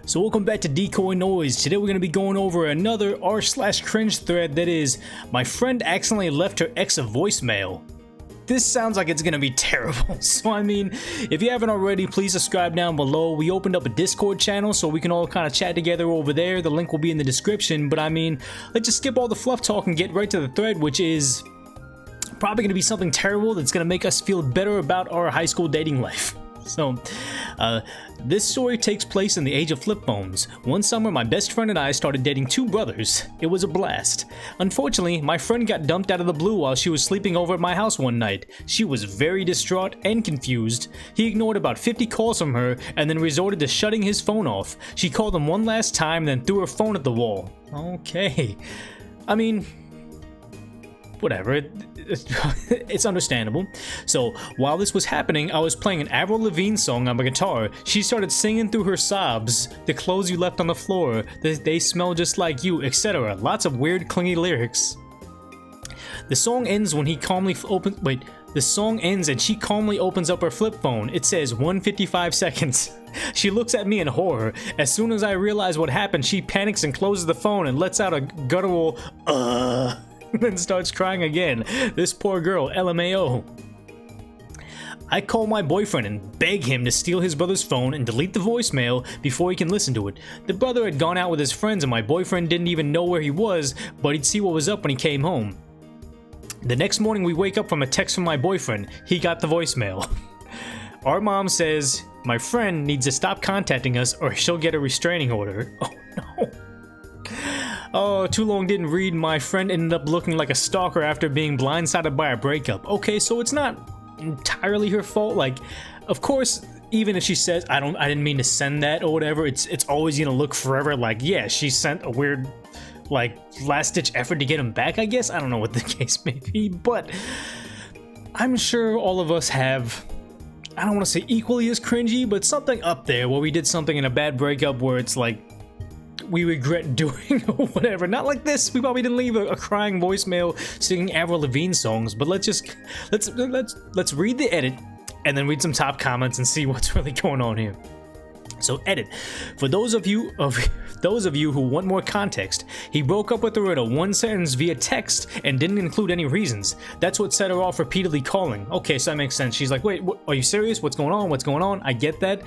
So welcome back to Decoy Noise. Today we're going to be going over another r/cringe thread that is, my friend accidentally left her ex a voicemail. This sounds like it's going to be terrible, so I mean, if you haven't already, please subscribe down below. We opened up a Discord channel so we can all kind of chat together over there. The link will be in the description, but I mean, let's just skip all the fluff talk and get right to the thread, which is probably going to be something terrible that's going to make us feel better about our high school dating life. So, this story takes place in the age of flip phones. One summer, my best friend and I started dating two brothers. It was a blast. Unfortunately, my friend got dumped out of the blue while she was sleeping over at my house one night. She was very distraught and confused. He ignored about 50 calls from her and then resorted to shutting his phone off. She called him one last time, then threw her phone at the wall. Okay. I mean, whatever, it's understandable. So while this was happening, I was playing an Avril Lavigne song on my guitar. She started singing through her sobs, "The clothes you left on the floor, they smell just like you," etc. Lots of weird clingy lyrics. The song ends when he calmly the song ends and she calmly opens up her flip phone. It says 1:55 seconds. She looks at me in horror. As soon as I realize what happened, she panics and closes the phone and lets out a guttural then starts crying again. This poor girl, LMAO. I call my boyfriend and beg him to steal his brother's phone and delete the voicemail before he can listen to it. The brother had gone out with his friends and my boyfriend didn't even know where he was, but he'd see what was up when he came home. The next morning we wake up from a text from my boyfriend. He got the voicemail. Our mom says, my friend needs to stop contacting us or she'll get a restraining order. Oh no. Oh, too long didn't read. My friend ended up looking like a stalker after being blindsided by a breakup. Okay, so it's not entirely her fault. Like, of course, even if she says, I didn't mean to send that or whatever, it's always gonna look forever like, yeah, she sent a weird, like, last-ditch effort to get him back, I guess? I don't know what the case may be, but I'm sure all of us have, I don't want to say equally as cringy, but something up there where we did something in a bad breakup where it's like, we regret doing or whatever. Not like this. We probably didn't leave a crying voicemail singing Avril Lavigne songs, but let's read the edit and then read some top comments and see what's really going on here. So, edit. For those of you who want more context, he broke up with her in a one sentence via text and didn't include any reasons. That's what set her off repeatedly calling. Okay, so that makes sense. She's like, wait, are you serious? What's going on? What's going on? I get that.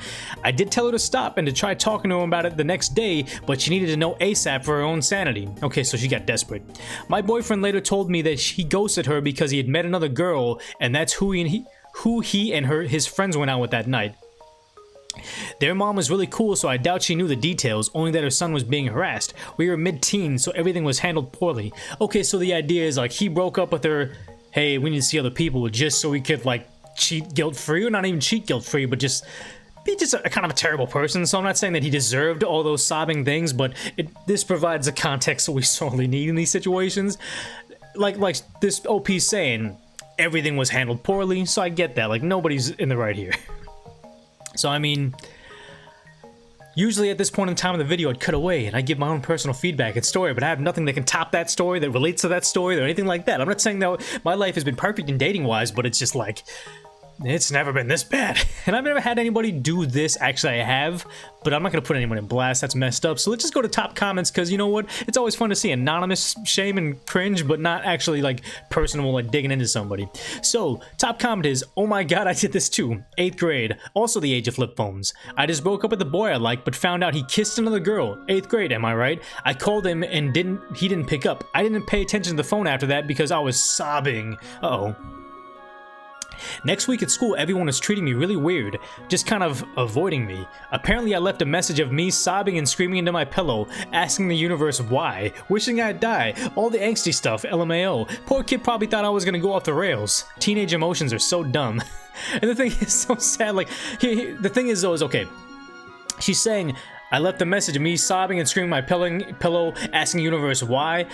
I did tell her to stop and to try talking to him about it the next day, but she needed to know ASAP for her own sanity. Okay, so she got desperate. My boyfriend later told me that he ghosted her because he had met another girl, and that's who he and his friends went out with that night. Their mom was really cool, so I doubt she knew the details, only that her son was being harassed. We were mid-teens, so everything was handled poorly. Okay, so the idea is, like, he broke up with her, hey, we need to see other people, just so he could, like, cheat guilt-free, or not even cheat guilt-free, but just be just a kind of a terrible person. So I'm not saying that he deserved all those sobbing things, but this provides a context that we sorely need in these situations. Like this OP's saying, everything was handled poorly, so I get that, like, nobody's in the right here. So, I mean, usually at this point in time in the video, I'd cut away and I'd give my own personal feedback and story, but I have nothing that can top that story, that relates to that story, or anything like that. I'm not saying that my life has been perfect in dating-wise, but it's just like, it's never been this bad. And I've never had anybody do this. Actually, I have, but I'm not going to put anyone in blast. That's messed up. So let's just go to top comments, because you know what? It's always fun to see anonymous shame and cringe, but not actually, like, personal, like, digging into somebody. So, top comment is, oh my god, I did this too. 8th grade. Also the age of flip phones. I just broke up with the boy I liked, but found out he kissed another girl. 8th grade, am I right? I called him and he didn't pick up. I didn't pay attention to the phone after that because I was sobbing. Uh-oh. Next week at school, everyone was treating me really weird, just kind of avoiding me. Apparently, I left a message of me sobbing and screaming into my pillow, asking the universe why, wishing I'd die, all the angsty stuff, LMAO. Poor kid probably thought I was gonna go off the rails. Teenage emotions are so dumb. And the thing is so sad, like, the thing is though, is okay. She's saying, I left a message of me sobbing and screaming my pillow, asking the universe why.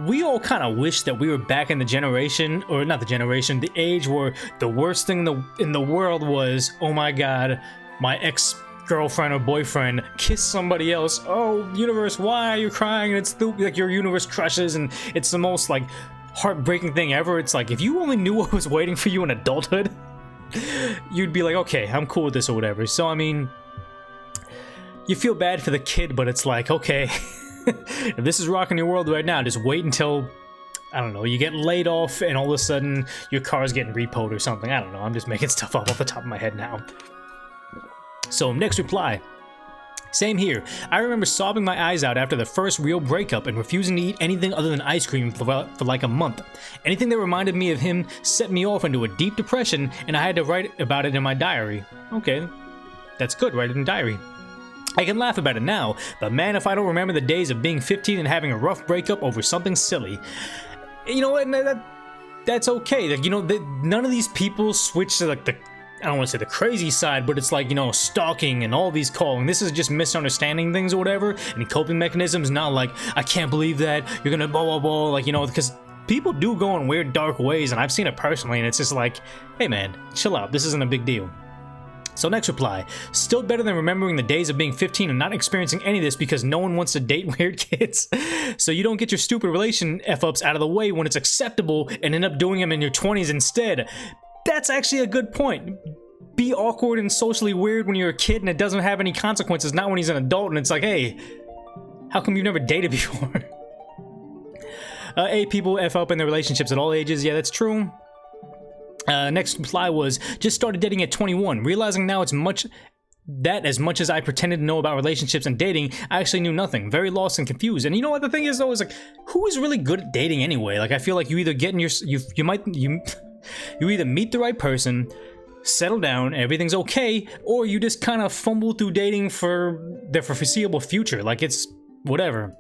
We all kind of wish that we were back in the generation, or not the generation, the age where the worst thing in the world was, oh my god, my ex-girlfriend or boyfriend kissed somebody else. Oh, universe, why are you crying? And it's like your universe crushes, and it's the most, like, heartbreaking thing ever. It's like, if you only knew what was waiting for you in adulthood, you'd be like, okay, I'm cool with this or whatever. So, I mean, you feel bad for the kid, but it's like, okay, if this is rocking your world right now, just wait until, I don't know, you get laid off and all of a sudden your car's getting repoed or something. I don't know, I'm just making stuff up off the top of my head now. So next reply. Same here. I remember sobbing my eyes out after the first real breakup and refusing to eat anything other than ice cream for like a month. Anything that reminded me of him set me off into a deep depression, and I had to write about it in my diary. Okay, that's good, write it in diary. I can laugh about it now, but man, if I don't remember the days of being 15 and having a rough breakup over something silly. You know what, that's okay. Like, you know, none of these people switch to like the, I don't want to say the crazy side, but it's like, you know, stalking and all these calling. This is just misunderstanding things or whatever, and coping mechanisms, not like, I can't believe that, you're gonna blah, blah, blah, like, you know, because people do go in weird, dark ways, and I've seen it personally, and it's just like, hey man, chill out, this isn't a big deal. So next reply, still better than remembering the days of being 15 and not experiencing any of this because no one wants to date weird kids. So you don't get your stupid relation F-ups out of the way when it's acceptable and end up doing them in your 20s instead. That's actually a good point. Be awkward and socially weird when you're a kid and it doesn't have any consequences, not when he's an adult and it's like, hey, how come you've never dated before? People F up in their relationships at all ages. Yeah, that's true. Next reply was, just started dating at 21, realizing now it's as much as I pretended to know about relationships and dating, I actually knew nothing, very lost and confused. And you know what the thing is though, is like, who is really good at dating anyway? Like, I feel like you either get in you either meet the right person, settle down, everything's okay, or you just kind of fumble through dating for the foreseeable future. Like, it's whatever.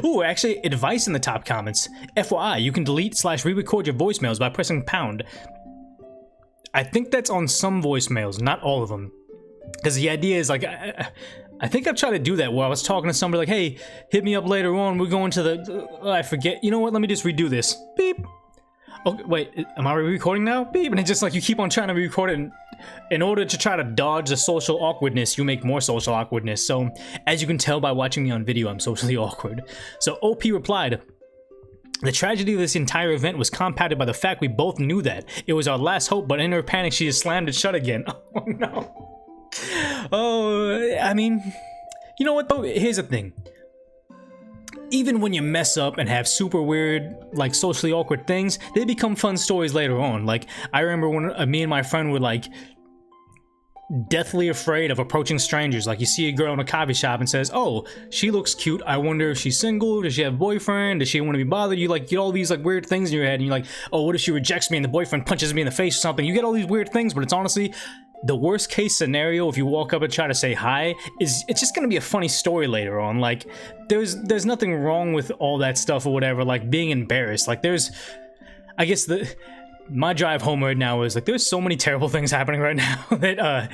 Ooh, actually, advice in the top comments. FYI, you can delete/re-record your voicemails by pressing pound. I think that's on some voicemails, not all of them. Because the idea is like, I think I've tried to do that where I was talking to somebody like, hey, hit me up later on, we're going to the, I forget, you know what, let me just redo this. Beep. Okay, wait, am I recording now? Beep. And it's just like you keep on trying to record it, and in order to try to dodge the social awkwardness, you make more social awkwardness. So, as you can tell by watching me on video, I'm socially awkward. So, OP replied, the tragedy of this entire event was compounded by the fact we both knew that. It was our last hope, but in her panic, she just slammed it shut again. Oh, no. Oh, I mean, you know what, though? Here's the thing. Even when you mess up and have super weird, like, socially awkward things, they become fun stories later on. Like, I remember when me and my friend were, like, deathly afraid of approaching strangers. Like, you see a girl in a coffee shop and says, oh, she looks cute, I wonder if she's single, does she have a boyfriend, does she want to be bothered? You, like, get all these, like, weird things in your head, and you're like, oh, what if she rejects me and the boyfriend punches me in the face or something? You get all these weird things, but it's honestly, the worst case scenario if you walk up and try to say hi is it's just gonna be a funny story later on. Like, there's nothing wrong with all that stuff or whatever, like being embarrassed. Like, I guess my drive home right now is like, there's so many terrible things happening right now that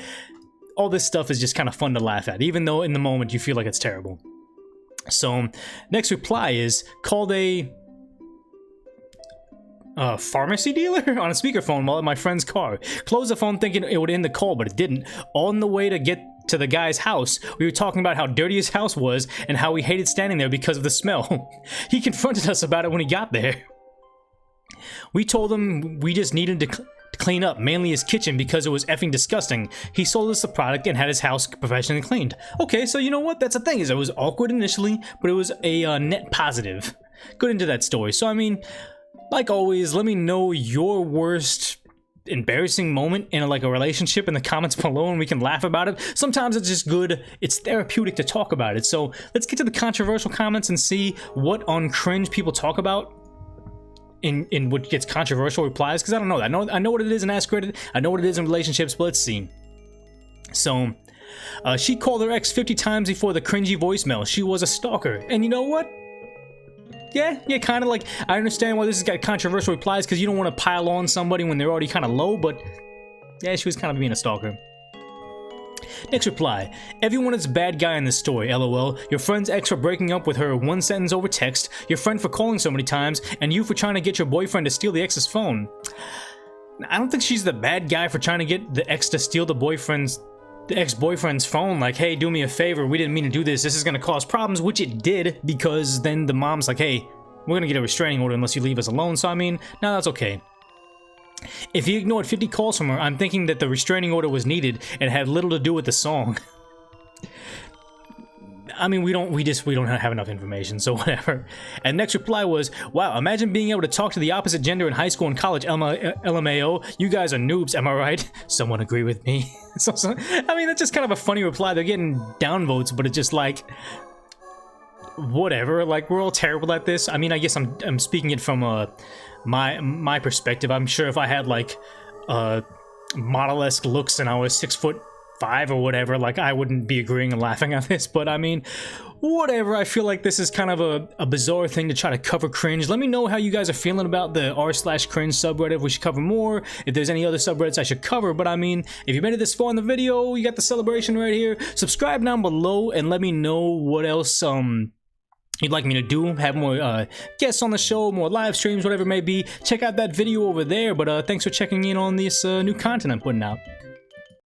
all this stuff is just kind of fun to laugh at, even though in the moment you feel like it's terrible. So next reply is, called a pharmacy dealer on a speakerphone while in my friend's car. Closed the phone thinking it would end the call, but it didn't. On the way to get to the guy's house, we were talking about how dirty his house was and how we hated standing there because of the smell. He confronted us about it when he got there. We told him we just needed to clean up, mainly his kitchen, because it was effing disgusting. He sold us the product and had his house professionally cleaned. Okay, so you know what? That's the thing, is it was awkward initially, but it was a net positive. Good into that story. So, I mean, like always, let me know your worst embarrassing moment in like a relationship in the comments below and we can laugh about it. Sometimes it's just good, it's therapeutic to talk about it. So let's get to the controversial comments and see what on Cringe people talk about in what gets controversial replies, because I don't know that. I know what it is in Ask Reddit, I know what it is in relationships, but let's see. So she called her ex 50 times before the cringy voicemail. She was a stalker. And you know what? Yeah, kind of like, I understand why this has got controversial replies, because you don't want to pile on somebody when they're already kind of low, but yeah, she was kind of being a stalker. Next reply. Everyone is a bad guy in this story, lol. Your friend's ex for breaking up with her one sentence over text, your friend for calling so many times, and you for trying to get your boyfriend to steal the ex's phone. I don't think she's the bad guy for trying to get the ex to steal the ex-boyfriend's phone, like, hey, do me a favor, we didn't mean to do this is gonna cause problems, which it did, because then the mom's like, hey, we're gonna get a restraining order unless you leave us alone. So I mean, no, that's okay. If he ignored 50 calls from her, I'm thinking that the restraining order was needed and had little to do with the song. I mean, we don't have enough information, so whatever. And next reply was, wow, imagine being able to talk to the opposite gender in high school and college, LMAO. You guys are noobs, am I right? Someone agree with me. I mean, that's just kind of a funny reply. They're getting downvotes, but it's just like, whatever. Like, we're all terrible at this. I mean, I guess I'm speaking it from my perspective. I'm sure if I had like model-esque looks and I was 6'5" or whatever, like I wouldn't be agreeing and laughing at this, but I mean, whatever. I feel like this is kind of a bizarre thing to try to cover cringe. Let me know how you guys are feeling about the r/cringe subreddit, if we should cover more, if there's any other subreddits I should cover. But I mean, if you made it this far in the video, you got the celebration right here. Subscribe down below and let me know what else you'd like me to do, have more guests on the show, more live streams, whatever it may be. Check out that video over there. But thanks for checking in on this new content I'm putting out.